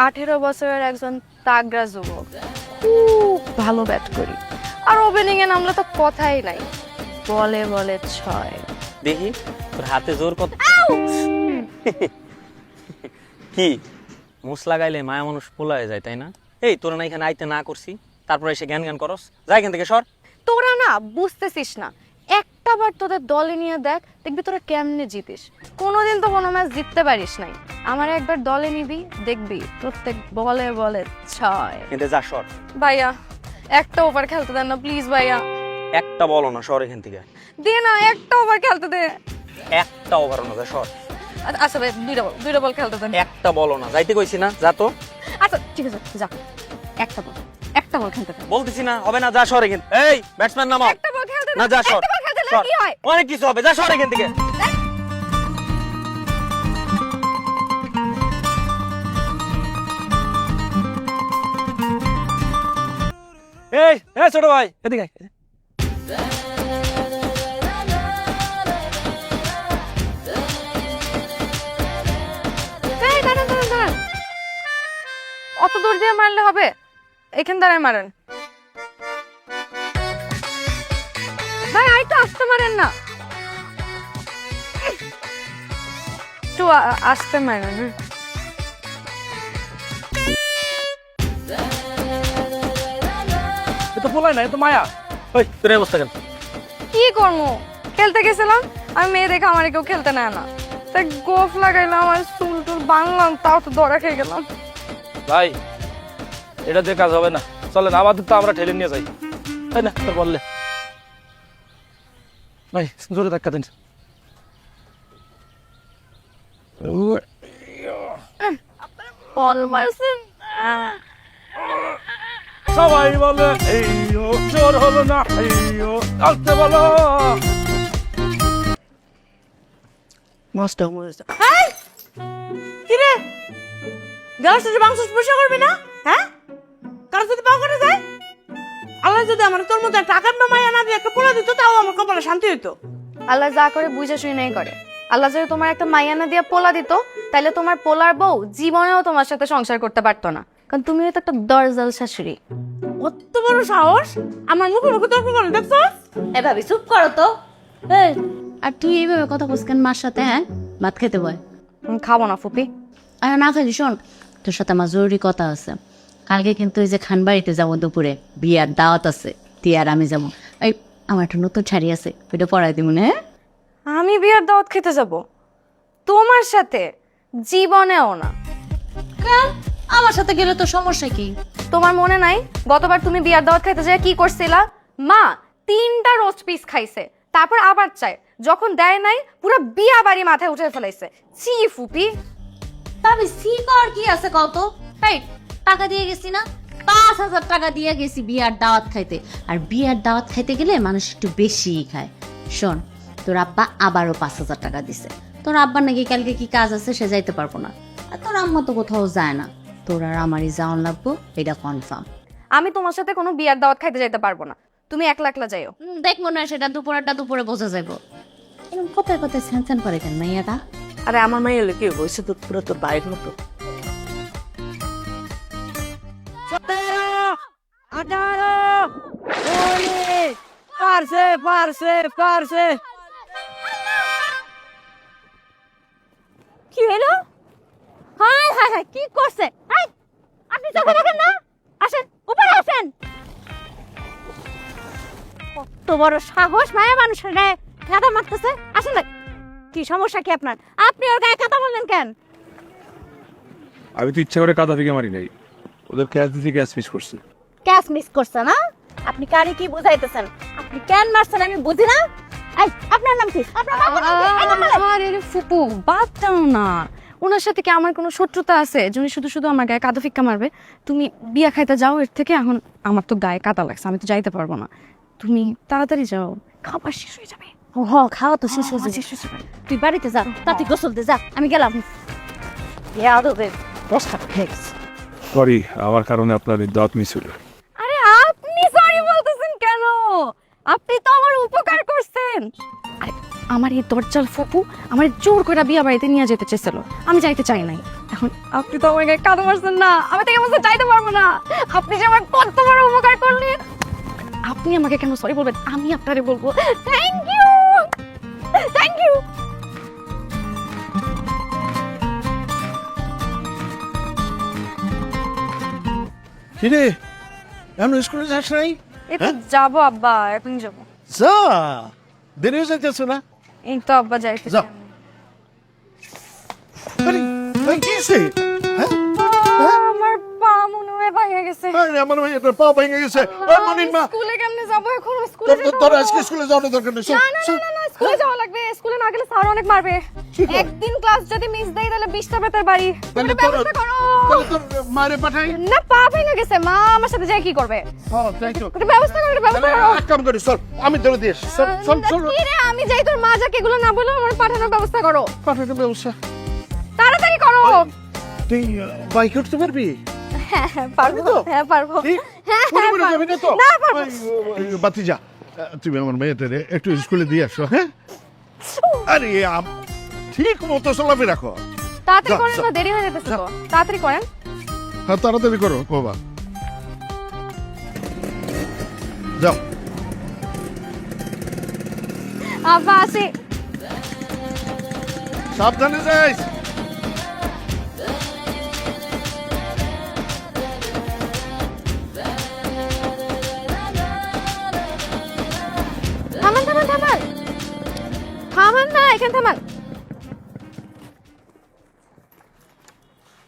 18 বছরের একজন তাগড়া যুবক, খুব ভালো ব্যাট করি, আর ওপেনিং এ নামলে তো কথাই নাই, বলে বলে 6। দেখি তোর হাতে জোর কত। কি মুস লাগাইলে মায়া মানুষ পোলায় যায়, তাই না? এই তোরা না এখানে আইতে না করছি, তারপরে এসে জ্ঞান জ্ঞান করস, যা এখান থেকে সর। তোরা না বুঝতেছিস না, একটা বার তোদের দলে নিয়ে দেখ, দেখবি তোরা কেমনে জিতিস। কোনোদিন তো কোনো ম্যাচ জিততে পারিস নাই, আমার একবার দলে নিবি, দেখবি প্রত্যেক বলে বলে 6। কিন্তু যা সর। ভাইয়া একটা ওভার খেলতে দেন না প্লিজ ভাইয়া। একটা বলো না, সর এখান থেকে। দে না, একটা ওভার খেলতে দে। একটা ওভার না, যা সর। আচ্ছা ভাই, দুইটা বল খেলতে দেন। একটা বলো না, যাইতে কইছি না, যা তো। আচ্ছা ঠিক আছে, যা। একটা বল খেলতে দেন। বলতেছি না, হবে না, যা সর এখান। এই ব্যাটসম্যান নামাও। একটা বল খেলতে দেন। না, যা সর। একটা বল খেলতে সর। দিলে কি হয়? অনেক কিছু হবে, যা সর এখান থেকে। এই এই ছোট ভাই এদিকে আয়। এই দাঁড়ান। অত দূর দিয়ে মারলে হবে? এখান দাঁড়ায় মারেন ভাই, আর একটু আস্তে মারেন না, একটু আস্তে মারেন। হ্যাঁ এ তো পোলাই না, এ তো মায়া। ওই তোর এই অবস্থা কেন? কি করবো, খেলতে গেছিলাম, আমি মেয়ে দেখে আমার কেউ খেলতে নেয় না, তাই গোফ লাগাইলাম, আমার চুল টুল বাংলাম, তাও তো ধরা খেয়ে গেলাম। ভাই এটা দিয়ে কাজ হবে না, চলেন আমাদের তো আমরা ঠেলে নিয়ে যাই, তাই না? তোর বললে ভাই জোরে ধাক্কা দিন। বল মারছেন। সবাই বলে এই জোর হলো না, এই আসতে বলো। মাস্টার কিরে গ্যাস থেকে মাংস স্পর্শ করবি না? হ্যাঁ, কারো যদি পাও করে যায়, আল্লাহ যদি আমার তোর মতো একটা আকার মায়া না দিয়ে একটা পোলা দিত, তাও আমার কপালে শান্তি হইতো। আল্লাহ যা করে বুঝে শুনেই করে। আল্লাহ যদি তোমার একটা মাইয়ানা দিয়ে পোলা দিত, তাহলে তোমার পোলার বউ জীবনেও তোমার সাথে সংসার করতে পারতো না, কারণ তুমিও তো একটা দরজাল শাশুড়ি। কত বড় সাহস আমার মুখে মুখে তর্ক করে, দেখছো? এ ভাবি চুপ করো তো। এই আর তুই এইভাবে কথা বলছিস কেন মার সাথে? হ্যাঁ, ভাত খেতে বয়। খাবো না ফুপি। আর না খালি শোন, তোর সাথে আমার জরুরি কথা আছে। কালকে কিন্তু ওই যে খান বাড়িতে যাবো, দুপুরে বিয়ার দাওয়াত আছে, তুই আর আমি যাবো। এই আমার একটা নতুন শাড়ি আছে, ওইটা পরাই দিব না? হ্যাঁ, আমি বিয়ার দাওয়াত খেতে যাব তোমার সাথে? জীবনেও না। কেন? আমার সাথে গেলে তো সমস্যা কি? তোমার মনে নাই গতবার তুমি বিয়ার দাওয়াত খাইতে যায় কি করছিলা? মা 3টা রোস্ট পিস খাইছে, তারপর আবার চাই, যখন দেয় নাই পুরো বিয়া বাড়ি মাথায় উঠে ফেলাইছে। চি ফুপি। ভাবি সি কর কি আছে কত? এই টাকা দিয়ে গেছি না, 5,000 টাকা দিয়ে গেছি বিয়ার দাওয়াত খাইতে। আর বিয়ার দাওয়াত খাইতে গেলে মানুষ একটু বেশিই খায়। শোন, তোর আব্বা আবারও 5,000 টাকা দিছে। তোর আব্বার নাকি কালকে কি কাজ আছে, সে যাইতে পারবো না। আর তোর আম্মা তো কোথাও যায় না, তোর আর আমারই যাওয়ান লাগবো, এটা কনফার্ম। আমি তোমার সাথে কোনো বিয়ার দাওয়াত খাইতে যাইতে পারবো না, তুমি একলা একলা যাইও। দেখ মনে হয় সেটা দুপুরটা দুপুরে বোঝা যাইব। এরকম কোথায় কোথায় স্যান করে কেন মাইয়াটা? আরে আমার মাইয়া এলে কি হয়েছে, তোর পুরো তোর বাইক মতো। 17, 18, পারছে। কি হলো? হায় হায় হায়, কি করছে? আপনি চোখে দেখেন না? আসেন উপরে আসেন। কত বড় সাহস, মায়া মানুষের গায়ে কাদা মারতেছে। আসলে কি সমস্যা কি আপনার? আপনি ওর গায়ে কাদা মারলেন কেন? আমি তো ইচ্ছা করে কাদা থেকে মারি নাই, ওদের ক্যাচ দিতে ক্যাচ মিস করছে। ক্যাচ মিস করছে না? আপনি কারে কি বুঝাইতেছেন? আপনি কেন মারছেন আমি বুঝি না। এই আপনার নাম কি? আপনার নাম কি? আরে ফুপু বাদ দাও না, ওনার সাথে কি আমার কোনো শত্রুতা আছে যিনি শুধু শুধু আমার গায়ে কাদা ফিক্কা মারবে? তুমি বিয়া খাইতে যাও এর থেকে, এখন আমার তো গায়ে কাদা লাগছে, আমি তো যাইতে পারবো না, তুমি তাড়াতাড়ি যাও, খাবার শেষ হয়ে যাবে। হ, খাওয়া তো শেষ হয়ে যাবে। তুই বাড়িতে যা, তাতে গোসল দে, যা, আমি গেলাম। ইয়াদবের দশটা খেয়ে গেছে। সরি, আমার কারণে আপনার দাঁত মিস হলো। আরে আপনি সরি বলতেছেন কেন? আপনি তো আমার উপকার করছেন। আরে আমার এই দরজাল ফুপু আমার জোর করে বিয়া বাড়িতে নিয়ে যেতে চেয়েছিল, আমি যাইতে চাই নাই। এখন আপনি তো আমার গায়ে কাদা মারছেন না, আমি থেকে বলতে চাইতে পারবো না। আপনি যে আমার কত বড় উপকার করলেন, আপনি আমাকে কেন সরি বলবেন, আমি আপনারে বলবো থ্যাংক ইউ, থ্যাংক ইউ। কিরে এমন স্কুলে যাস নাই? এই তো যাবো আব্বা, এখন যাবো। যা, দেরি হয়ে যাইতেছে না? এই তো আব্বা যাইতে যাও। আরে ভাই কি হইছে? হ্যাঁ? আমার পা মনে হয় ভেঙে গেছে। আরে আমার ভাই এটা পা ভেঙে গেছে। ওই মনির মা, স্কুলে কেমনে যাবো এখন? স্কুলে তোর আজকে স্কুলে যাওয়ার দরকার নেই। না না না না, স্কুলে যাওয়া লাগবে। স্কুলে না গেলে স্যার অনেক মারবে। একদিন ক্লাস যদি মিস দেই তাহলে 20টা বেতার বাড়ি। তাহলে তুমি ব্যবস্থা করো। তোর মারে পাঠাই। না, পা ভেঙে গেছে, মা আমার সাথে যায় কি করবে? হ্যাঁ, থ্যাংক ইউ। একটু ব্যবস্থা করো, ব্যবস্থা তাহলে করো। এক কাম করি, চল আমি ধরে দিয়ে আসি। চল চল চল, কি রে, আমি যাই, তোর মা যাকে এগুলো না বলো, আমার পাঠানোর ব্যবস্থা করো, পাঠানোর ব্যবস্থা। তাড়াতাড়ি করো। তুই বাইক উঠতে পারবি? হ্যাঁ হ্যাঁ, পারবো তো, হ্যাঁ পারবো। ঠিক? হ্যাঁ মনে মনে হ্যাঁ, যাবি না তো? না পারবো। বাতি যা, তুমি আমার মেয়েদের একটু স্কুলে দিয়ে আসো। হ্যাঁ, আরে ঠিক মতো চলাফে রাখো। তাড়াতাড়ি যা, করেন যা। তো, দেরি হয়ে যেতেছে তো, তাড়াতাড়ি করেন। হ্যাঁ, তাড়াতাড়ি করো বাবা। যাও। আব্বা আসি। সাবধানে যাইস। থামান থামান থামান, থামান না, এখানে থামান।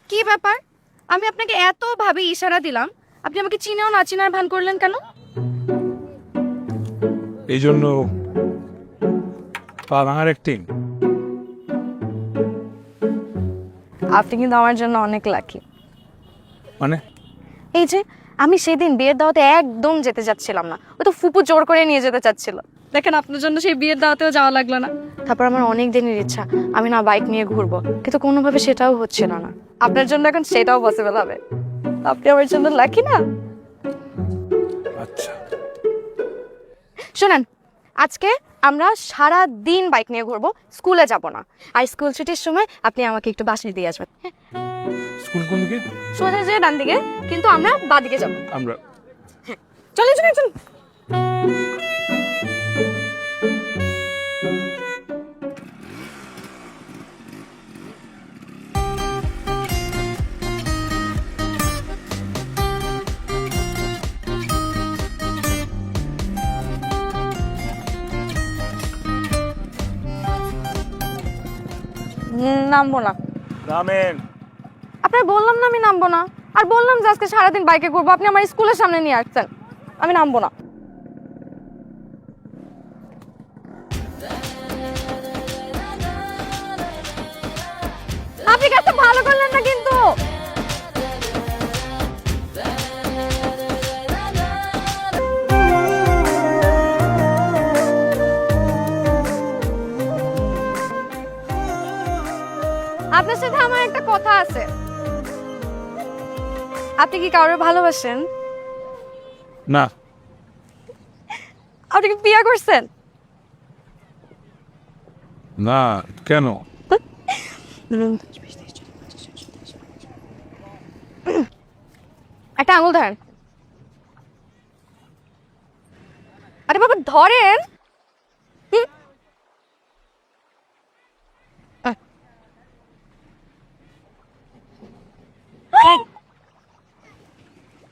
কি ব্যাপার, আমি আপনাকে এত ভাবে ইশারা দিলাম, আপনি আমাকে চিনেও না চিনার ভান করলেন কেন? এই জন্য পা ভাঙার অ্যাক্টিং। আপনি কিন্তু আমার জন্য অনেক লাকি। মানে এই যে আমি সেদিন বিয়ের দাওয়াতে একদম যেতে চাচ্ছিলাম না, ও তো ফুপু জোর করে নিয়ে যেতে চাচ্ছিল। দেখেন, আপনার জন্য সেই বিয়ের দাওয়াতেও যাওয়া লাগলো না। তারপর আমার অনেক দিনের ইচ্ছা, আমি না বাইক নিয়ে ঘুরবো, কিন্তু কোনোভাবে সেটাও হচ্ছিল না। আপনার জন্য এখন সেটাও পসিবল হবে। আপনি আমার জন্য লাকি না? আচ্ছা, শোনেন, আজকে আমরা সারা দিন বাইক নিয়ে ঘুরবো, স্কুলে যাব না। আর স্কুল ছুটির সময় আপনি আমাকে একটু বাসায় দিয়ে আসবেন। হ্যাঁ, স্কুল কোন দিকে? সোজা যে ডান দিকে, কিন্তু আমরা বাঁ দিকে যাবো। আমরা চলে চলে চলুন। নামবো না। রামেন, আপনার বললাম না আমি নামবো না, আর বললাম যে আজকে সারাদিন বাইকে ঘুরবো, আপনি আমার স্কুলের সামনে নিয়ে আসছেন, আমি নামবো না। আপনি কাজটা ভালো করলেন না কিন্তু। আপনার সাথে আমার একটা কথা আছে। আপনি কি কাউরে ভালোবাসেন? না। আপনি কি বিয়ে করছেন? না, কেন? একটা আঙুল ধরেন। আরে বাবা, ধরেন। হুম।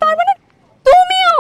তার মানে তুমিও?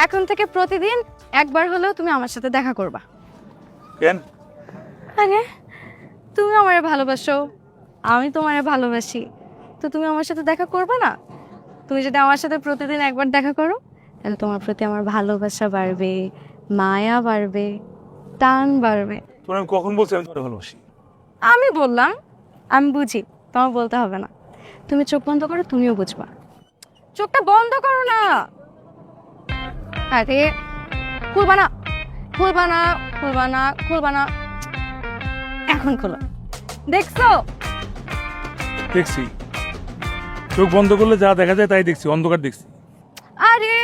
এখন থেকে প্রতিদিন একবার হলেও তুমি আমার সাথে দেখা করবা। কেন? আরে তুমি আমারে ভালোবাসো, আমি তোমারে ভালোবাসি, তো তুমি আমার সাথে দেখা করবে না? তুমি যদি আমার সাথে প্রতিদিন একবার দেখা করো তাহলে তোমার প্রতি আমার ভালোবাসা বাড়বে, মায়া বাড়বে, টান বাড়বে। তোমার আমি কখন বলছি আমি তোমার ভালোবাসি? আমি বললাম, আমি বুঝি, তোমার বলতে হবে না। তুমি চোখ বন্ধ করো, তুমিও বুঝবা। চোখটা বন্ধ করো না। আরে খুলবা না, খুলবা না, খুলবা না, খুলবা না। এখন খোলো। দেখছো? দেখছি, চোখ বন্ধ করলে যা দেখা যায় তাই দেখছি, অন্ধকার দেখছি। আরে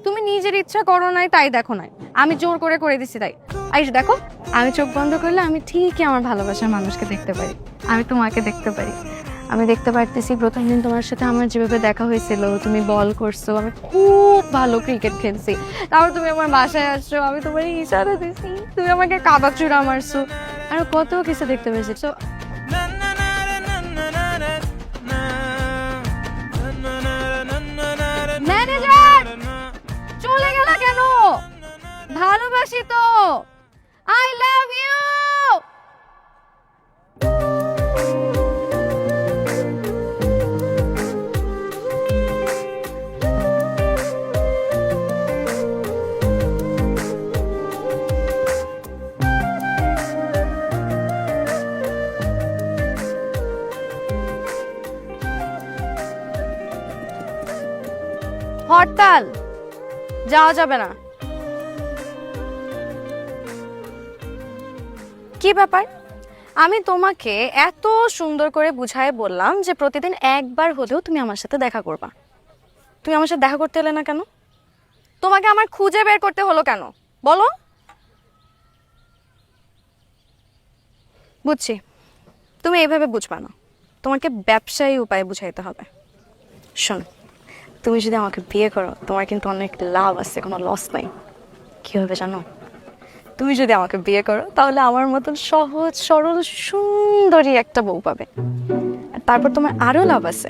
তুমি নিজের ইচ্ছা করো নাই তাই দেখো নাই, আমি জোর করে করে দিছি তাই। আইস দেখো, আমি চোখ বন্ধ করলে আমি ঠিকই আমার ভালোবাসার মানুষকে দেখতে পারি, আমি তোমাকে দেখতে পারি। আমি দেখতে পারতেছি প্রথম দিন তোমার সাথে আমার যেভাবে দেখা হয়েছিল, তুমি বল করছো, আমি খুব ভালো ক্রিকেট খেলছি, তারপর তুমি আমার বাসায় আসছো, আমি তোমার ইশারা দিছি, তুমি আমাকে কাদা চূড়া মারছো, আর কত কিছু দেখতে পেয়েছি। তো ম্যানেজার চলে গেল কেন? ভালোবাসি তো, আই লাভ ইউ। হরতাল, যাওয়া যাবে না। কি ব্যাপার? আমি তোমাকে এত সুন্দর করে বুঝায় বললাম যে প্রতিদিন একবার হলেও তুমি আমার সাথে দেখা করবা, তুমি আমার সাথে দেখা করতে এলে না কেন? তোমাকে আমার খুঁজে বের করতে হলো কেন বলো? বুঝছি, তুমি এইভাবে বুঝবা না, তোমাকে ব্যবসায়ী উপায়ে বুঝাইতে হবে। শোন, তুমি যদি আমাকে বিয়ে করো তোমার কিন্তু অনেক লাভ আছে, কোনো লস নাই। কি হবে জানো? তুমি যদি আমাকে বিয়ে করো তাহলে আমার মতন সহজ সরল সুন্দরী একটা বউ পাবে। আর তারপর তোমার আরো লাভ আছে,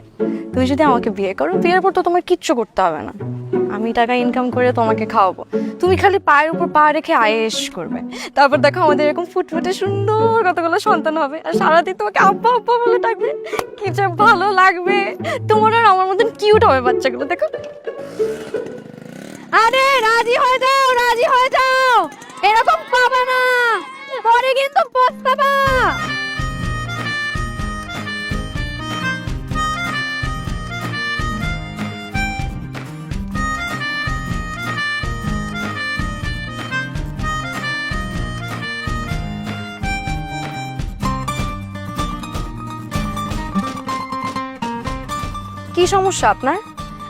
তুমি যদি আমাকে বিয়ে করো, বিয়ের পর তো তোমার কিচ্ছু করতে হবে না, আমি টাকা ইনকাম করে তোমাকে খাওয়াবো, তুমি খালি পায়ের উপর পা রেখে আয়েশ করবে। তারপর দেখো আমাদের এরকম ফুটফুটে সুন্দর কতগুলো সন্তান হবে, আর সারাদিন তোমাকে আব্বা আব্বা বলে ডাকবে, কি যে ভালো লাগবে। তোমার আর আমার মতন কিউট হবে বাচ্চাগুলো, দেখো। আরে রাজি হয়ে যাও, রাজি হয়ে যাও, এরকম পাবা না, পরে কিন্তু পস্তাবা। কি সমস্যা আপনার?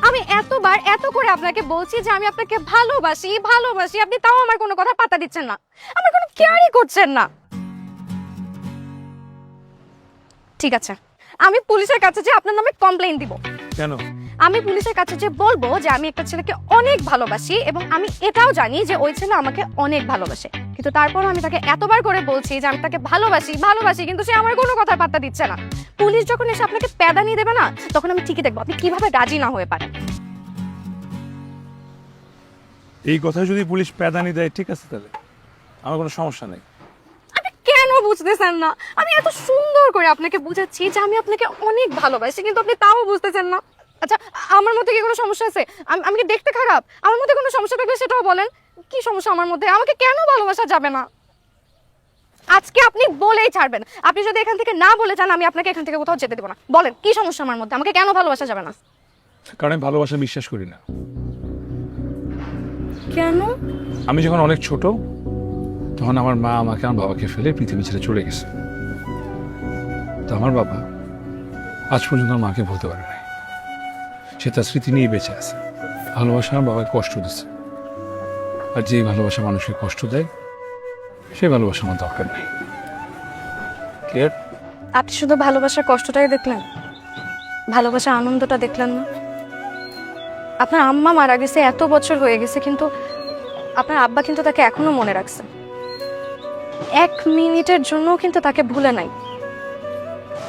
আমি এতবার এত করে আপনাকে বলছি যে আমি আপনাকে ভালোবাসি ভালোবাসি, আপনি তাও আমার কোনো কথা পাত্তা দিচ্ছেন না, আমার কোনো কেয়ারই করছেন না। ঠিক আছে, আমি পুলিশের কাছে যে আপনার নামে কমপ্লেইন দিব। কেন? আমি পুলিশের কাছে যে বলবো যে আমি একটা ছেলেকে অনেক ভালোবাসি এবং আমি এটাও জানি যে ওই ছেলে আমাকে অনেক ভালোবাসে, কিন্তু তারপরও আমি তাকে এতবার করে বলছি যে আমি তাকে ভালোবাসি ভালোবাসি, কিন্তু সে আমার কোনো কথা পাত্তা দিচ্ছে না। পুলিশ যখন এসে আপনাকে প্যাদানি দেবে না, তখন আমি ঠিকই দেখবো আপনি কিভাবে রাজি না হয়ে পারেন। এই কথা যদি পুলিশ প্যাদানি দেয় ঠিক আছে, তাহলে আমার কোনো সমস্যা নেই। আপনি কেন বুঝতেছেন না? আমি এত সুন্দর করে আপনাকে বুঝাচ্ছি যে আমি আপনাকে অনেক ভালোবাসি, কিন্তু আপনি তাও বুঝতেছেন না। আচ্ছা, আমার মধ্যে কি কোনো সমস্যা আছে? আমি কি দেখতে খারাপ? আমার মধ্যে কোনো সমস্যা থাকলে সেটাও বলেন। কি সমস্যা আমার মধ্যে? আমাকে কেন ভালোবাসা যাবে না? আজকে আপনি বলেই ছাড়বেন। আপনি যদি এখান থেকে না বলে যান, আমি আপনাকে এখান থেকে কোথাও যেতে দেবো না। বলেন কি সমস্যা আমার মধ্যে? আমাকে কেন ভালোবাসা যাবে না? কারণ আমি ভালোবাসা বিশ্বাস করি না। কেন? আমি যখন অনেক ছোট তখন আমার মা আমাকে আমার বাবাকে ফেলে পৃথিবী ছেড়ে চলে গেছে। তো আমার বাবা আজ পর্যন্ত আমার মাকে বলতে পারে নাই, সে তার স্মৃতি নিয়ে বেঁচে আছে। ভালোবাসা আমার বাবাকে কষ্ট দিচ্ছে, আর যেই ভালোবাসা মানুষকে কষ্ট দেয় সেই ভালোবাসা আমার দরকার নেই। ক্লিয়ার? আপনি শুধু ভালোবাসার কষ্টটাই দেখলেন, ভালোবাসার আনন্দটা দেখলেন না। আপনার আম্মা মারা গেছে, এত বছর হয়ে গেছে, কিন্তু আপনার আব্বা কিন্তু তাকে এখনো মনে রাখছে, এক মিনিটের জন্য কিন্তু তাকে ভুলে নাই।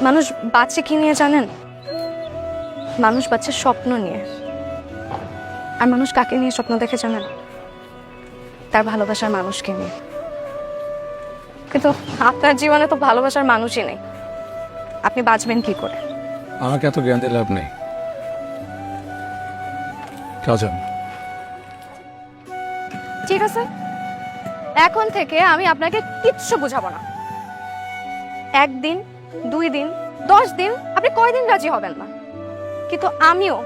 মানুষ বাঁচে কি নিয়ে জানেন? মানুষ বাঁচে স্বপ্ন নিয়ে। আর মানুষ কাকে নিয়ে স্বপ্ন দেখে জানেন? তার ভালোবাসার মানুষকে নিয়ে। কিন্তু আপনার জীবনে তো ভালোবাসার মানুষই নেই, আপনি বাঁচবেন কি করে? আমাকে এত জ্ঞান দিয়ে লাভ নেই। কাজল, ঠিক আছে, এখন থেকে আমি আপনাকে কিচ্ছু বুঝাবো না। 1 দিন, 2 দিন, 10 দিন, আপনি কয়দিন রাজি হবেন না, কিন্তু আমিও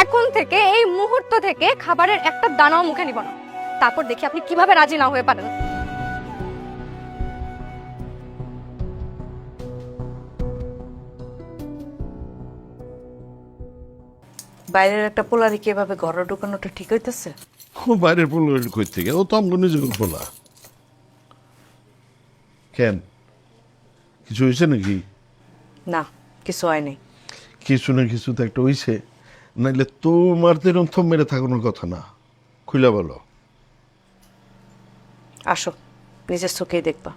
এখন থেকে এই মুহূর্ত থেকে খাবারের একটা দানাও মুখে নিব না। তারপর দেখি আপনি কিভাবে রাজি না হয়ে পারেন। বাইরের একটা পোলারে কি এভাবে ঘরে ঢুকানোটা ঠিক হইতেছে? ও বাইরের পোলা কই থেকে? ও তো আমগো নিজের পোলা। কেন, কিছু হয়েছে নাকি? না, কিছু হয়নি। কিছু না কিছু তো একটা হয়েছে, নাইলে তোমার তো এরকম থম মেরে থাকানোর কথা না। খুলে বলো। আসো, নিজের চোখেই দেখবা।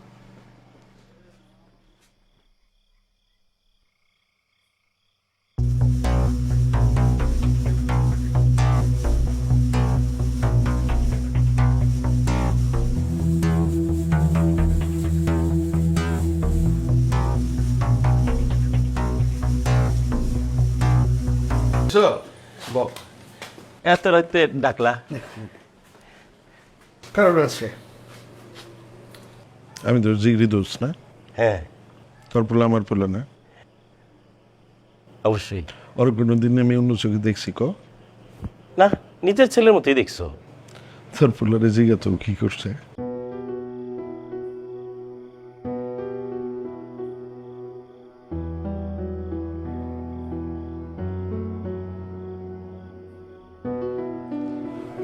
এত রাতে ডাকলা? কারণ আছে, আমি তো জিগরি দোষ না? হ্যাঁ, তোর পোলা আমার পোলা না? অবশ্যই। ওর কোনোদিন আমি অন্য চোখে দেখছি ক? না, নিজের ছেলের মতোই দেখছো। তোর পোলারে জিগা তো কি করছে?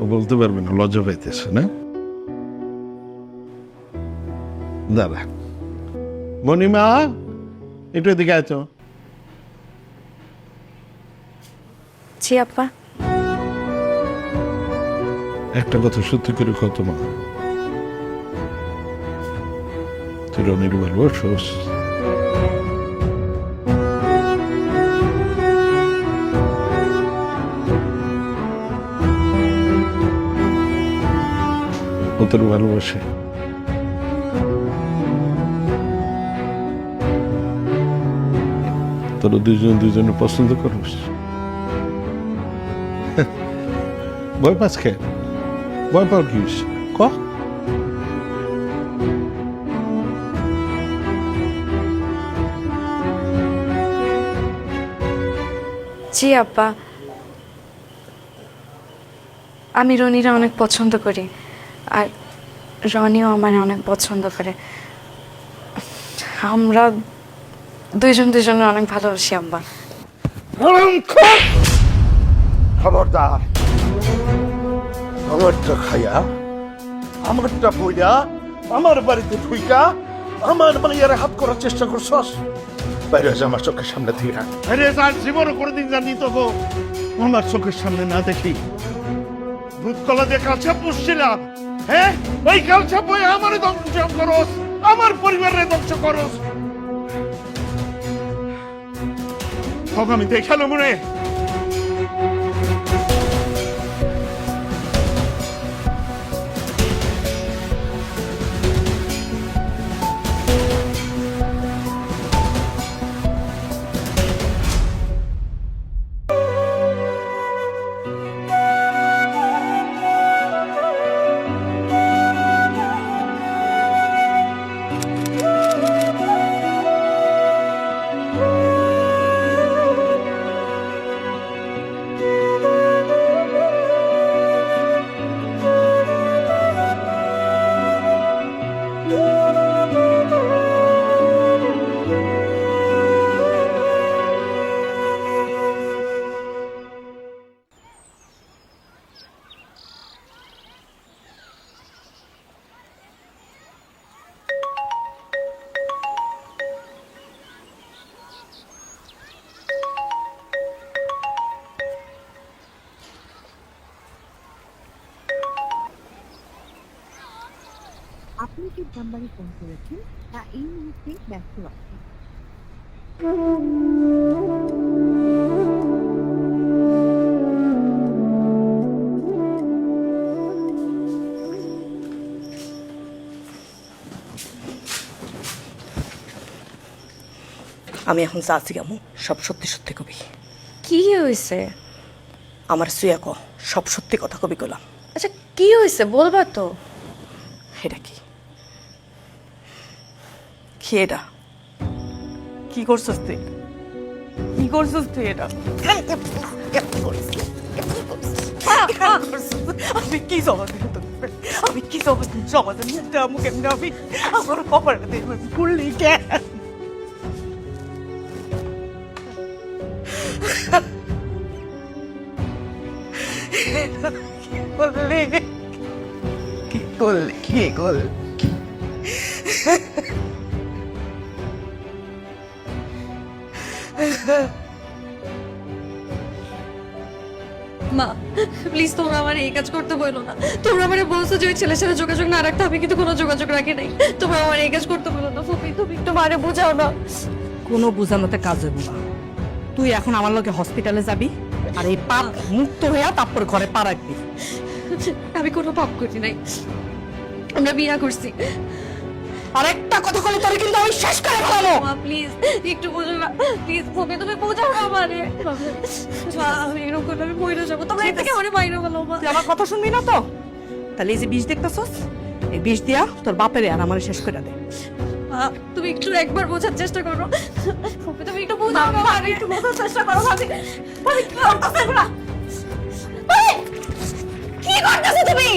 ও বলতে পারবে না, লজ্জা পাইতেছে না? দাঁড়া, মণিমা একটু এদিকে আয় তো। জি আপা। একটা কথা সত্যি করে কত মা, তুই রনির ভালোবাসোস? ও তোর ভালোবাসে? তোরা দুজন দুজনে পছন্দ করিস? ভয় পাস কে? ভয় পাওয়ার কি হইছে? ক। জি আব্বা, আমি রনিরা অনেক পছন্দ করি, আর রনিও আমার অনেক পছন্দ করে। আমরা দুইজন দুজনে অনেক ভালোবাসি আব্বা। খবরদার, আমারটা খাইয়া, আমারটা বইয়া, আমার বাড়িতে ঢুইকা আমার মাইয়ারে হাত করার চেষ্টা করছস? বাইরে আছে আমার চোখের সামনে থেকে। বাইরে আর জীবনও কোনোদিন জানি তো আমার চোখের সামনে না দেখি। দুধকলা দিয়ে কালছা পুষছিলাম, হ্যাঁ? ওই কালছা বই আমার ধ্বংস করস, আমার পরিবারের ধ্বংস করস। আমি দেখালো মনে আপনি যে নাম্বারে ফোন করেছেন তা এই মুহূর্তে ব্যস্ত আছে। আমি এখন চাচ্ছি কেমন সব সত্যি সত্যি কবি। কি হয়েছে? আমার সুয়া ক সব সত্যি কথা কবি কলাম। আচ্ছা কি হয়েছে বলবা তো? এটা কি কি এটা কি করছস তুই? কি করছস তুই? এটা আমি কি জবাব দিব তোকে? আমি কি জবাব দিব আমু কেমন? আমি আমার কপালে দিয়ে ভুললি কেন? কি করলি? কি করলি? মা প্লিজ তোমরা আমার এই কাজ করতে বলো না। তোমরা আমার বলছো যে ওই ছেলের সাথে যোগাযোগ না রাখতে, আমি কিন্তু কোনো যোগাযোগ রাখি নাই। তোমরা আমার এই কাজ করতে বলো না। ফুপি তুমি একটু মারে বোঝাও না। কোনো বুঝানোতে কাজ হইব না। তুই এখন আমার লগে হসপিটালে যাবি, আর এই পাপ মুক্ত হইয়া তারপর ঘরে পা রাখবি। আমি কোনো পাপ করি নাই, আমরা বিয়া করছি। আর একটা কথা বলে তোরে কিন্তু আমি শেষ করে ফেলাবো। মা প্লিজ একটু বোঝো না, প্লিজ ফুপি তুমি বোঝাও না আমারে। মা আমি এরকম করলে আমি মরে যাবো। তোমরা এর থেকে আমারে মাইরো ফেলো মা। তুই আমার কথা শুনবি না তো? তাহলে এই যে বিষ দেখতেছস, এই বিষ দিয়া তোর বাপের আর আমার শেষ করে দে। মা তুমি একটু একবার বোঝার চেষ্টা করো। ফুপি তুমি একটু বোঝাও না, আমি একটু বোঝার চেষ্টা করো। ভাবি ভাবি কি করতেছ এগুলা? ভাবি কি করতেছ তুমি?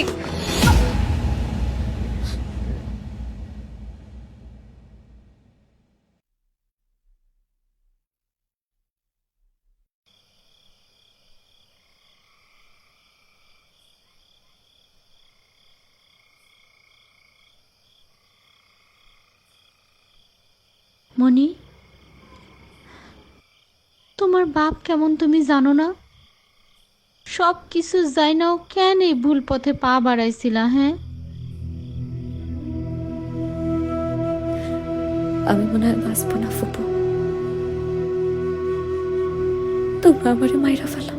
মনি, তোমার বাপ কেমন তুমি জানো না? সব কিছু যাই নাও কেন এই ভুল পথে পা বাড়াইছিলা? হ্যাঁ, আমি মনে হয় বাঁচবো না ফুপু, তোমরা আমারে মাইরা ফেলো।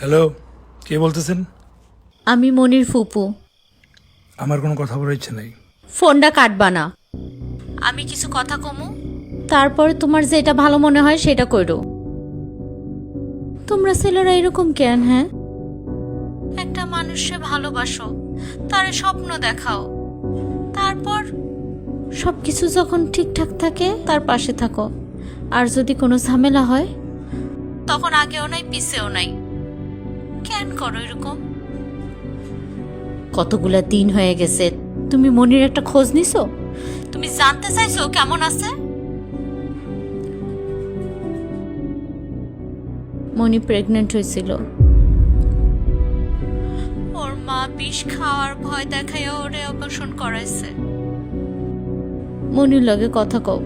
হ্যালো, কে বলতেছেন? আমি মনির ফুপু। আমার কোনো কথা বলার ইচ্ছে নেই। ফোনটা কাটবা না, আমি কিছু কথা কমু, তারপরে তোমার যেটা ভালো মনে হয় সেটা করো। তোমরা ছেলেরা এরকম কেন? হ্যাঁ, একটা মানুষকে ভালোবাসো, তারে স্বপ্ন দেখাও, তারপর সবকিছু যখন ঠিকঠাক থাকে তার পাশে থাকো, আর যদি কোনো ঝামেলা হয় তখন আগেও নাই পিছেও নাই। কেন করো এরকম? কতগুলা দিন হয়ে গেছে, তুমি মনির একটা খোঁজ নিছো? তুমি জানতে চাইছো কেমন আছে? মনি প্রেগনেন্ট হয়েছিল, ওর মা বিষ খাওয়ার ভয় দেখাইয়া ওরে অপারেশন করাইছে। মনির লগে কথা কও।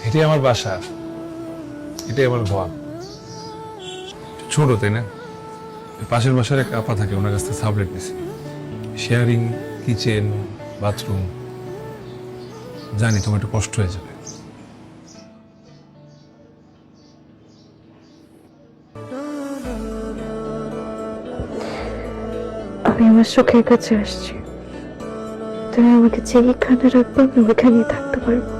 এটাই আমার বাসা, এটাই আমার ঘর। ছোট তাই না? পাশের বাসার এক আপা থাকে, ওনার কাছ থেকে সাবলেট নিছি। শেয়ারিং কিচেন বাথরুম, জানি তোমার একটু কষ্ট হয়ে যাবে। আমি আমার সুখের কাছে আসছি, তুমি আমাকে যেখানে রাখবে আমি ওইখানেই থাকতে পারবো।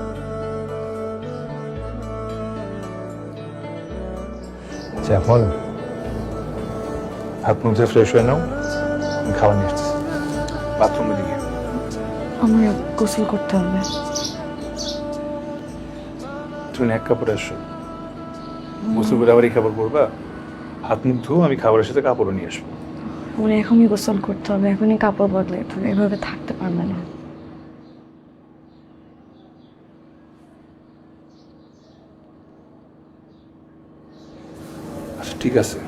এখন হাত মুখ দিয়ে ফ্রেশ হয়ে নাও, আমি খাবার নিয়ে আসছি। বাথরুমের দিকে আমার গোসল করতে হবে। তুমি এক কাপড়ে আসো, গোসল করে আবার এই কাপড় পরবা, হাত মুখ ধুও, আমি খাবারের সাথে কাপড়ও নিয়ে আসবো। আমার এখনই গোসল করতে হবে, এখনই কাপড় বদলে, তুমি এভাবে থাকতে পারবে না। আচ্ছা ঠিক আছে।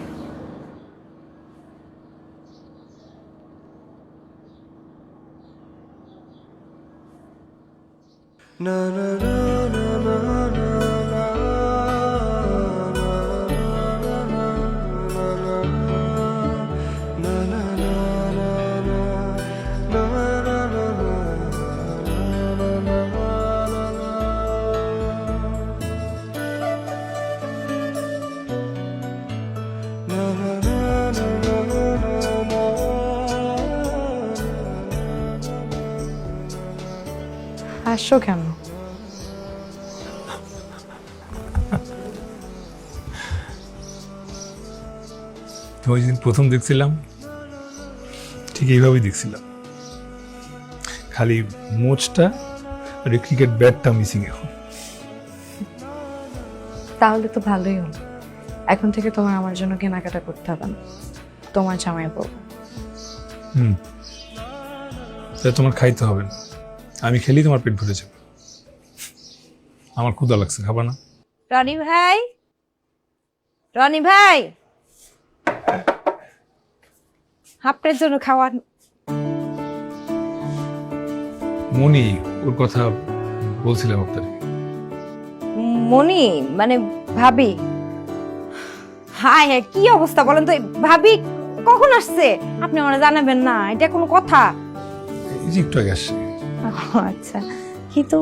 আসছো কেন? তো ওই দিন প্রথম দেখছিলাম, ঠিক এইভাবেই দেখছিলাম, খালি মোচটা আর ক্রিকেট ব্যাটটা মিসিং এখন। তাহলে তো ভালোই হলো, এখন থেকে তোমার আমার জন্য কেনাকাটা করতে হবে না, তোমার জামাই পড়বো। তাই তোমার খাইতে হবে না, আমি খেলেই তোমার পেট ভরে যাবে। আমার ক্ষুধা লাগছে, খাবা না? রনি ভাই, রনি ভাই, আপনার জন্য খাওয়ার। মনি, ওর কথা বলছিলাম আপনাকে। মনি মানে ভাবি? হায় হায়, কি অবস্থা বলেন তো? ভাবি কখন আসছে আপনি আমার জানাবেন না? এটা কোনো কথা? এই যে একটু আগে আসছে। আচ্ছা, কিন্তু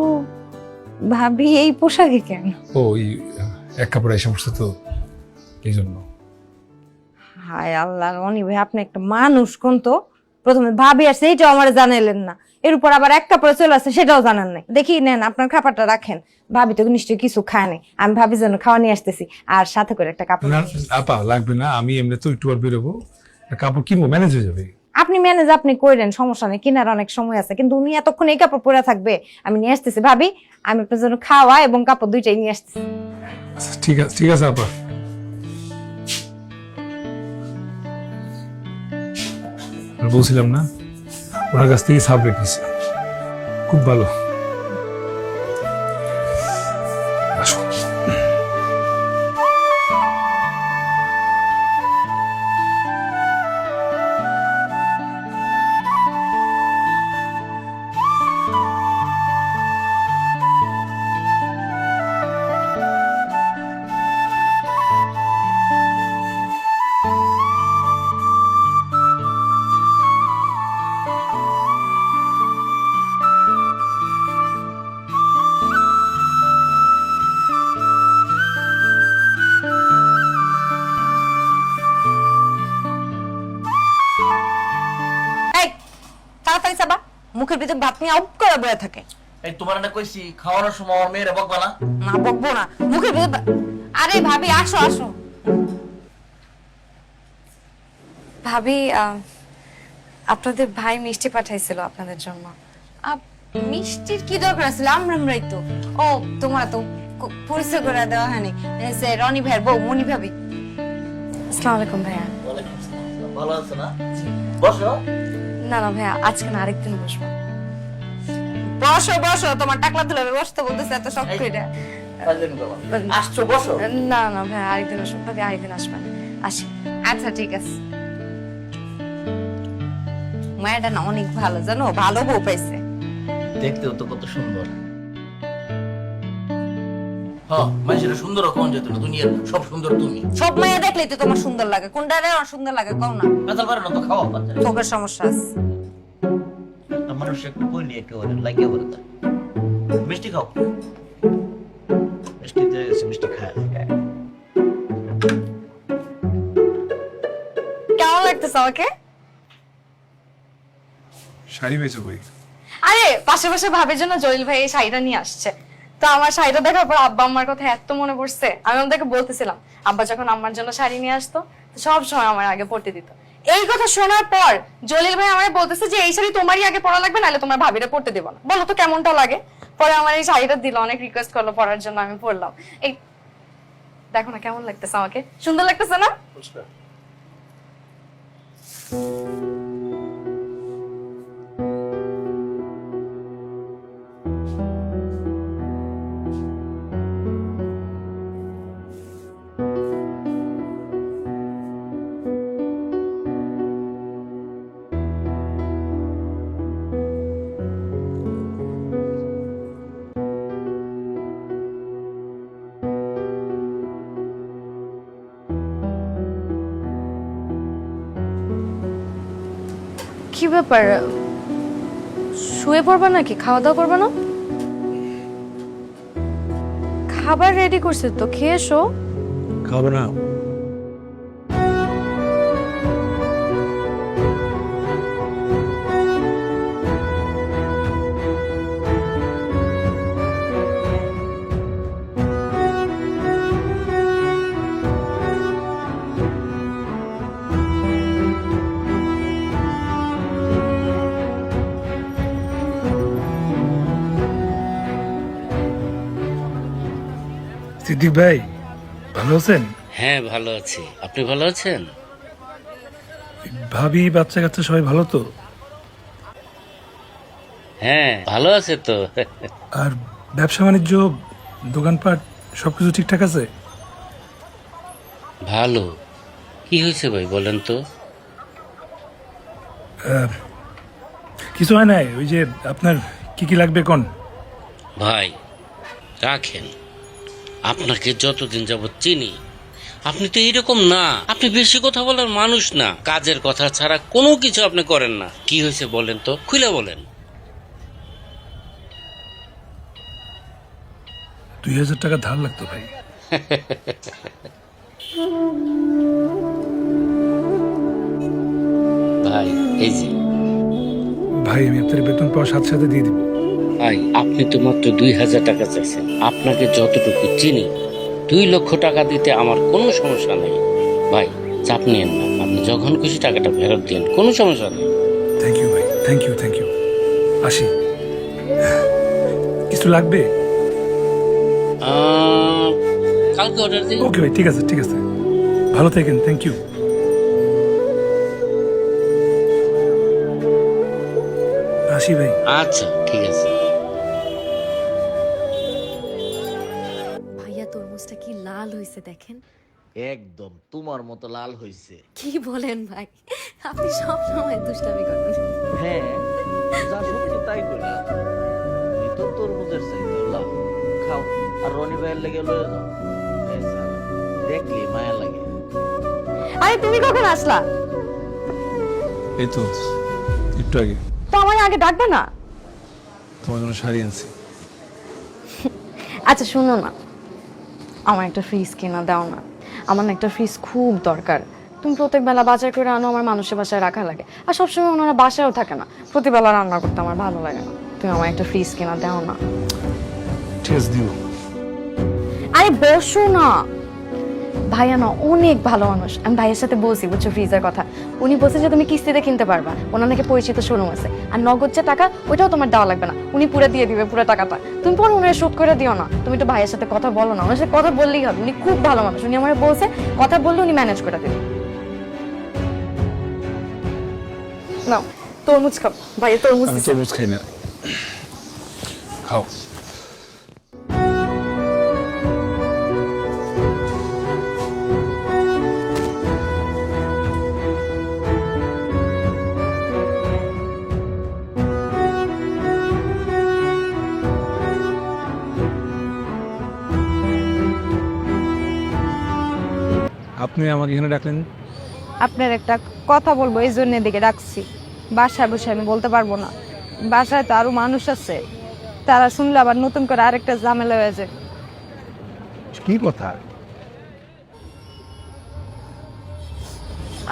ভাবি এই পোশাকে কেন? ও ওই এক কাপড়ে এসে পড়ছে তো, এই জন্য। হায় আল্লাহ, রনি ভাই আপনি একটা মানুষ কোন তো? প্রথমে ভাবি আসছে এইটাও আমার জানাইলেন না, এর উপর আবার এক কাপড়ে চলে আসছে সেটাও জানান নাই। দেখি নেন আপনার খাবারটা রাখেন, ভাবি তো নিশ্চয়ই কিছু খায় নাই, আমি ভাবির জন্য খাওয়া নিয়ে আসতেছি, আর সাথে করে একটা কাপড় না নিয়ে আসতেছি। আপা লাগবে না, আমি এমনি তো একটু আর বেরোবো, কাপড় কিনবো, ম্যানেজ হয়ে যাবে। আপনি ম্যানেজ আপনি কইরেন, সমস্যা নেই, কেনার অনেক সময় আছে, কিন্তু উনি এতক্ষণ এই কাপড় পরে থাকবে? আমি নিয়ে আসতেছি ভাবি, আমি আপনার জন্য খাওয়া এবং কাপড় দুইটাই নিয়ে আসতেছি। ঠিক আছে, ঠিক আছে আপা। আর বলছিলাম না, ওনার কাছ থেকে সাব রেখেছি, খুব ভালো। আসো। এই তাড়াতাড়ি চাবা, মুখের ভিতর ভাত নিয়ে আউট করে বয়ে থাকে। এই তোমার না কইছি খাওয়ানোর সময় আমার মেয়ের বকবা না। না বকবো না, মুখের ভিতর আরে ভাবি আসো আসো। ভাবি, আপনাদের ভাই মিষ্টি পাঠাইছিল আপনাদের জন্য। মিষ্টির কি দরকার ছিল? আমরাই তো। ও তোমার তো পরিচয় করে দেওয়া হয়নি, সে রনি ভাইয়ের বউ মনি ভাবি। আসসালামু আলাইকুম ভাইয়া। ওয়ালাইকুম আসসালাম। ভালো আছো না? বসো। না না ভাইয়া, আজকে না, আরেকদিন বসবো। বসো বসো, তোমার টাকলা তুলে বসতে বলতেছে এত শখ করে। আসছো, বসো। না না ভাইয়া, আরেকদিন আসবো ভাবি, আরেকদিন আসবেন। আসি। আচ্ছা ঠিক আছে। মায়েরটা না অনেক ভালো, জানো, ভালো বউ পাইছে। দেখতেও তো কত সুন্দর। হ্যাঁ মানুষের সুন্দর কোন যেত না, দুনিয়ার সব সুন্দর তুমি। সব মাইয়া দেখলেই তো তোমার সুন্দর লাগে, কোনটা রে আমার সুন্দর লাগে কও না। বেতাল পারে না তো খাওয়া বাচ্চা। চোখের সমস্যা আছে। মানুষ একটু বই নিয়ে একেবারে লাগিয়ে বলে তা মিষ্টি খাও, মিষ্টিতে মিষ্টি খায়। কেমন লাগতেছে আমাকে? শাড়ি পেয়েছো কই? আরে পাশে পাশে ভাবির জন্য জলিল ভাই এই শাড়িটা নিয়ে আসছে। তো আমার শাড়িটা দেখার পর আব্বা আম্মার কথা এত মনে পড়ছে, আমি ওদেরকে বলতেছিলাম আব্বা যখন আম্মার জন্য শাড়ি নিয়ে আসতো সব সময় আমার আগে পরতে দিত। এই কথা শোনার পর জলিল ভাই আমায় বলতেছে যে এই শাড়ি তোমারই আগে পরা লাগবে, নাহলে তোমার ভাবিরে পরতে দেবো না। বলো তো কেমনটা লাগে? পরে আমার এই শাড়িটা দিল, অনেক রিকোয়েস্ট করলো পরার জন্য, আমি পরলাম। এই দেখো না কেমন লাগতেছে আমাকে, সুন্দর লাগতেছে না? কি ব্যাপার, শুয়ে পড়বা নাকি? খাওয়া দাওয়া করবা না? খাবার রেডি করছে তো, খেয়ে এসো। খাবে না? সিদ্দিক ভাই ভালো আছেন? হ্যাঁ ভালো আছি, আপনি ভালো আছেন? ভাবি বাচ্চা কাচ্চা সবাই ভালো তো? হ্যাঁ ভালো আছে তো। আর ব্যবসা বাণিজ্য, দোকানপাট সবকিছু ঠিকঠাক আছে? ভালো। কি হয়েছে ভাই বলেন তো? কিছু হয় নাই, ওই যে আপনার কি কি লাগবে কোন? ভাই রাখেন, আপনাকে যতদিন যাবত চিনি আপনি তো এরকম না, আপনি বেশি কথা বলার মানুষ না, কাজের কথা ছাড়া কোনো কিছু আপনি করেন না। কি হয়েছে বলেন তো, খুলে বলেন। 2000 টাকা ধার লাগতো ভাই। ভাই এই যে ভাই আমি আপনার বেতন পাওয়ার সাথে সাথে দিয়ে দিব। ভাই আপনি তো মাত্র 2000 টাকা চাইছেন, আপনাকে যতটুকু চিনি 2 লক্ষ টাকা দিতে আমার কোনো সমস্যা নেই। ভাই চাপ নিয়েন না, আপনি যখন খুশি টাকাটা ফেরত দিন, কোনো সমস্যা নেই। থ্যাংক ইউ ভাই, থ্যাংক ইউ থ্যাংক ইউ। আসি, কিছু লাগবে? কালকে অর্ডার দিন। ওকে ভাই, ঠিক আছে ঠিক আছে, ভালো থাকেন, থ্যাংক ইউ। আসি ভাই। আচ্ছা ঠিক আছে। ভাইয়া তরমুজটা কি লাল হয়েছে দেখেন। একদম তোমার মতো লাল হইছে। কি বলেন ভাই, আপনি সব সময় দুষ্টামি করেন। হ্যাঁ যা সত্যি তাই কইলা, এই তো তরমুজের চাইতে লাল। খাও আর রনি ভাইয়ের লেগে লয়ে যাও। এই শালা, দেখলি মায়া লাগে। আরে তুমি কখন আসলা? এই তো একটু আগে। তো আমার আগে ডাকবে না? তোমার জন্য শাড়ি আনছি। আচ্ছা শুনো না, আমার একটা ফ্রিজ কিনা দাও না, আমার না একটা ফ্রিজ খুব দরকার। তুমি প্রত্যেক বেলা বাজার করে আনো, আমার মানুষের বাসায় রাখা লাগে, আর সবসময় ওনারা বাসায়ও থাকে না, প্রতিবেলা রান্না করতে আমার ভালো লাগে না। তুমি আমার একটা ফ্রিজ কিনা দাও না। ঠিক আছে দিব। আরে বসো না, ভাইয়া না অনেক ভালো মানুষ, আমি ভাইয়ের সাথে বলছি বুঝছো ফ্রিজের কথা। উনি বলছে যে তুমি কিস্তিতে কিনতে পারবা, ওনার নাকি পরিচিত শোরুম আছে, আর নগদ যে টাকা ওইটাও তোমার দেওয়া লাগবে না, উনি পুরো দিয়ে দিবে পুরো টাকাটা। তুমি পরে ওনার শোধ করে দিও না, তুমি তো ভাইয়ের সাথে কথা বলো না, ওনার সাথে কথা বললেই হবে, উনি খুব ভালো মানুষ, উনি আমার বলছে কথা বললে উনি ম্যানেজ করে দেবে। নাও তরমুজ খাও, ভাইয়ের তরমুজ আমি দিছে। তরমুজ খাই না, খাও। আপনি আমাকে এখানে ডাকলেন? আপনার একটা কথা বলবো, এই জন্য এদিকে ডাকছি। বাসায় বসে আমি বলতে পারবো না, বাসায় তো আরো মানুষ আছে, তারা শুনলে আবার নতুন করে আরেকটা ঝামেলা হয়ে যায়। কি কথা?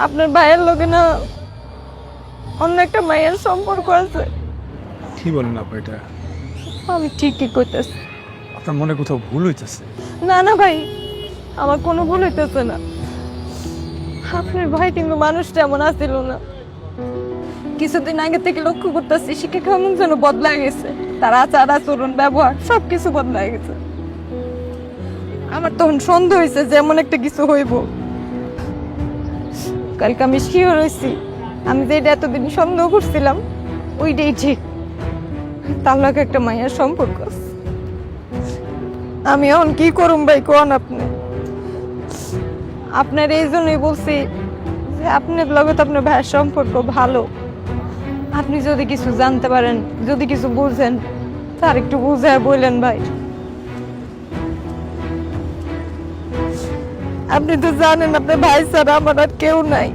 আপনার ভাইয়ের লোকে না অন্য একটা মায়ের সম্পর্ক আছে। কি বলেন আপা এটা? আমি ঠিকই কইতেছি। আপনার মনে কোথাও ভুল হইতেছে। না না ভাই, আমার কোনো ভুল হইতেছে না। আপনার ভাই কিন্তু মানুষটা এমন আসছিল না। কিছুদিন আগে থেকে লক্ষ্য করতেছি সে কেমন যেন বদলায় গেছে, তার আচার আচরণ ব্যবহার সবকিছু বদলায় গেছে। আমার তখন সন্দেহ হয়েছে যে এমন একটা কিছু হইব। কালকে আমি শিওর হয়েছি, আমি যেটা এতদিন সন্দেহ করছিলাম ওইটাই ঠিক। তার লগে একটা মায়ের সম্পর্ক আছে। আমি এখন কি করুম ভাই কোন আপনি? আপনার এই জন্যই বলছি যে আপনার লগে তো আপনার ভাইয়ের সম্পর্ক ভালো। আপনি যদি কিছু জানতে পারেন, যদি কিছু বুঝেন, তার একটু বুঝে বললেন ভাই। আপনি তো জানেন আপনার ভাই ছাড়া আমার আর কেউ নাই।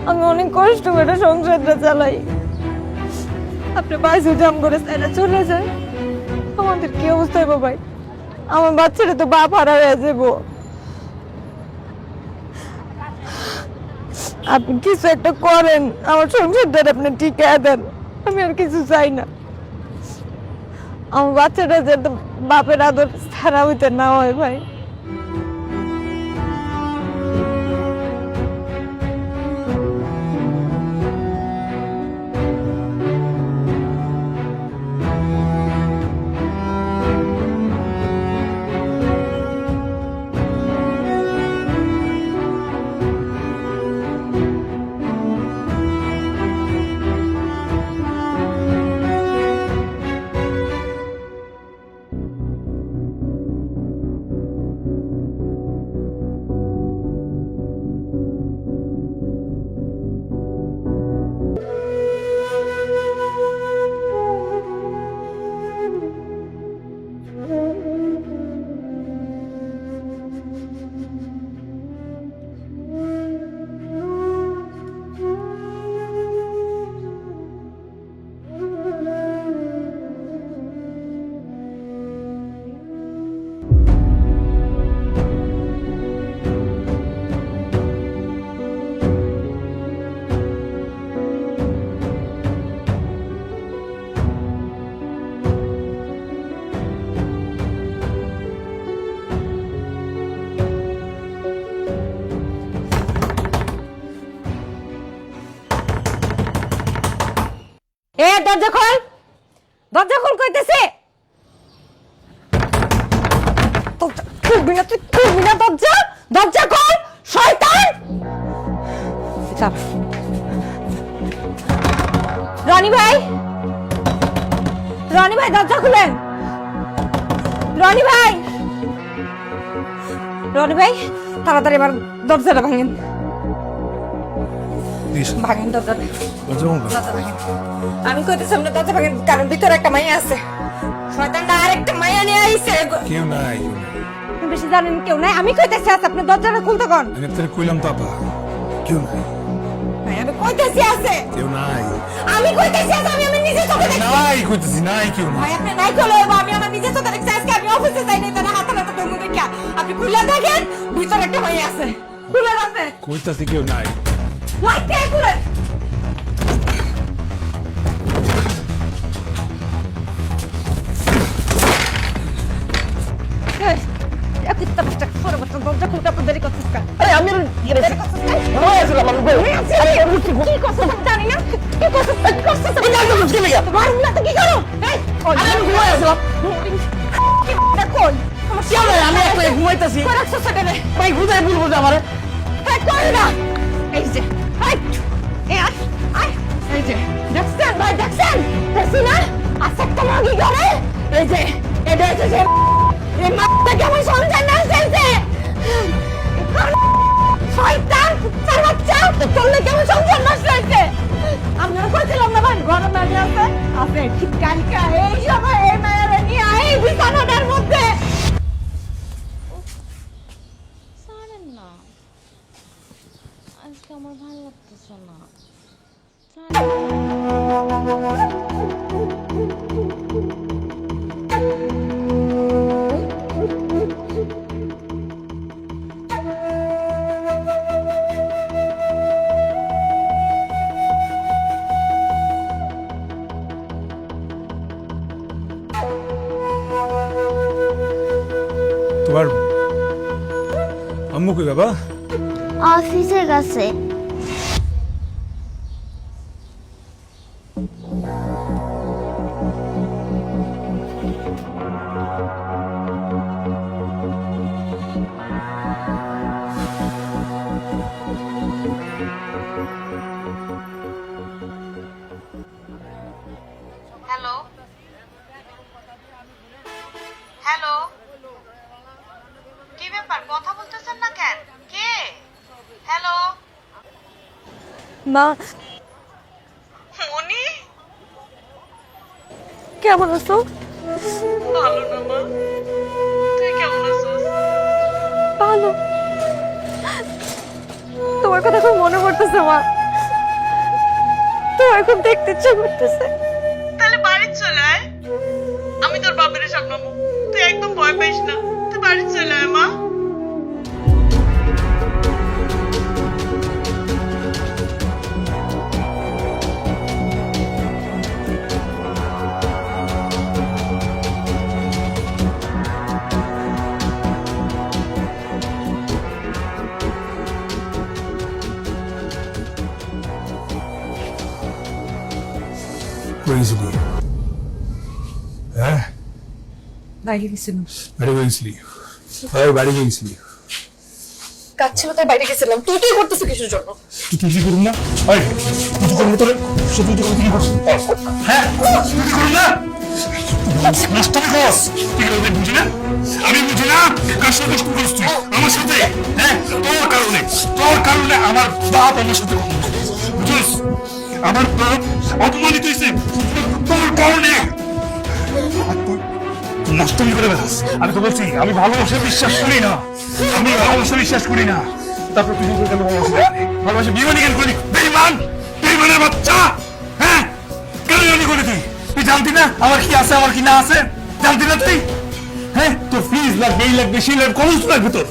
আমি অনেক কষ্ট করে সংসারটা চালাই। আপনি ভাই জাম করে চলে যায়, আমাদের কি অবস্থা হবে ভাই? আমার বাচ্চাটা তো বাপ হারা হয়ে যাবো। আপনি কিছু একটা করেন, আমার সংসারটা আপনি টিকে দেন। আমি আর কিছু চাই না। আমার বাচ্চাটা যাতে বাপের আদর ছাড়া হইতে না হয় ভাই। এ দরজা খোল, দরজা খোল কইতেছে। খুলবি না তুই, খুলবি না দরজা, দরজা খোল শয়তান। রনি ভাই, রনি ভাই দরজা খুলেন। রনি ভাই, রনি ভাই তাড়াতাড়ি এবার দরজাটা ভাঙেন, ভাঙেন দরজাটা। আমি কইতেছি না দরজা ভাঙেন, কারণ ভিতরে একটা মাইয়া আছে। শয়তানটা আরেকটা মাইয়া নিয়ে আইছে। কেউ নাই, আপনি বেশি জানেন কেউ নাই। আমি কইতেছি আছে, আপনি দরজাটা খুলতে কোন। আমি আপনাকে কইলাম তো আপা, কেউ নাই। ভাই আমি কইতেছি আছে, কেউ নাই। আমি কইতেছি আছে, আমি আমার নিজে চোখে দেখছি। নাই কইতেছি, নাই কেউ নাই। ভাই আপনি নাই কইলে আমি আমার নিজে চোখে দেখছি। আজকে আমি অফিসে যাই নাই, তারা হাতে হাতে ধরবো দেখিয়া। আপনি খুলে দেখেন ভিতরে একটা মাইয়া আছে। খুলে রাখবেন, কইতাছি কেউ নাই। লাইটটা খুলে। কেমন সংসার না চলছে, শয়তান বাচ্চা চললে কেমন সংসার নষ্ট হয়েছে। আপনারা কইছিলাম না ভাই ঘরে মাঝে আছে আছে ঠিক কালকা এই সময় এই মায়ের নিয়ে এই বিছানাটার মধ্যে। আজকে আমার ভালো লাগতেছে না। তোমার আম্মু কই বাবা? অফিসে গেছে। হ্যালো হ্যালো, কি ব্যাপার কথা বলতেছেন না কেন? কে? হ্যালো মা, মনি, কেমন আছো? ভালো না মা, তুই কেমন আছিস? ভালো। তোমার কথা খুব মনে পড়তেছে মা, তোমার খুব দেখতে ইচ্ছা করতেছে। তাহলে বাড়ি চলে আয়, আমি তোর বাপের সামলাবো, তুই একদম ভয় পাইস না, তুই বাড়ি চলে আয় মা। কই গেছিলি? হ্যাঁ, বাইরে গেছিলাম। বাড়ি গেছিলি? বাড়ি গেছিলি? কাজ ছিল তাই বাইরে গেছিলাম। তুই কি করতেছিস কিসের জন্য? তুই কি করুন না? তুই করবো তোর সত্যি কি করছিস? হ্যাঁ, তুই করুন না? নষ্ট কস তুই বুঝি না? আমি বুঝি না কার সাথে কষ্ট করিস তুই আমার সাথে? হ্যাঁ, তোর কারণে আমার বাপ আমার সাথে বুঝছিস? আমার বাপ অপমানিত হয়েছে তোর কারণে। নষ্ট করে বেড়াস। আমি তো বলছি আমি ভালোবাসা বিশ্বাস করি না, আমি ভালোবাসা বিশ্বাস করি না। তারপর তুই কেন ভালোবাসা বিমানি কেন করি? বেইমানের বাচ্চা। হ্যাঁ, কেন বিমানি করি তুই? তুই জানতি না আমার কি আছে আমার কি না আছে? জানতি না তুই? হ্যাঁ, তোর ফিজ লাগবে, এই লাগবে, সেই লাগবে, কলেজ লাগবে তোর।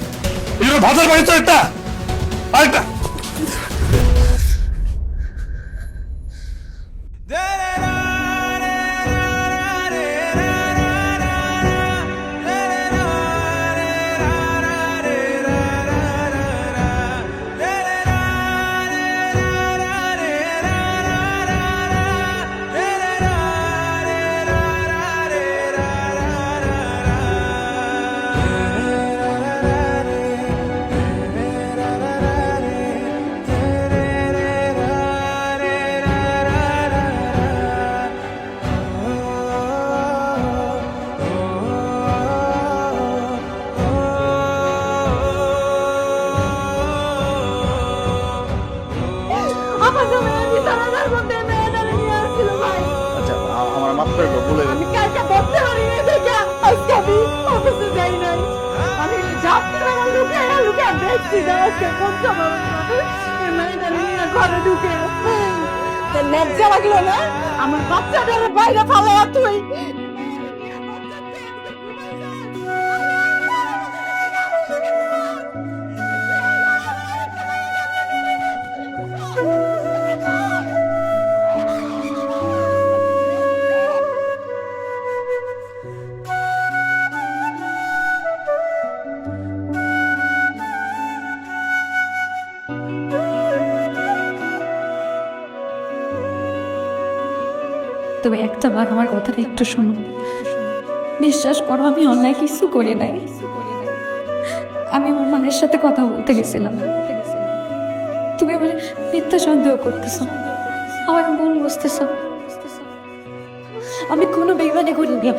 এগুলো ভাতার বাড়ি তো একটা আরেকটা। আচ্ছা আমার মাফ করে দাও, বলে আমি কালকে বলতে পারি না, আজকে আমি অফিসে যাই নাই। আমি যাচ্ছি না, লুকে দেখছি যে আজকে বলতে পারবো না। মেয়েটা নিয়ে ঘরে ঢুকে লজ্জা লাগলো না? আমার বাচ্চাটার বাইরে ফালাইয়া তুই তবে একটা বার আমার কথাটা একটু শোনো। বিশ্বাস করো, আমি অন্যায় কিছু করি নাই। আমি আমার মায়ের সাথে কথা বলতে গেছিলাম, তুমি আমার মিথ্যা সন্দেহ করতেছো, আমার ভুল বুঝতেছো। আমি কোনো বেইমানি করিনি।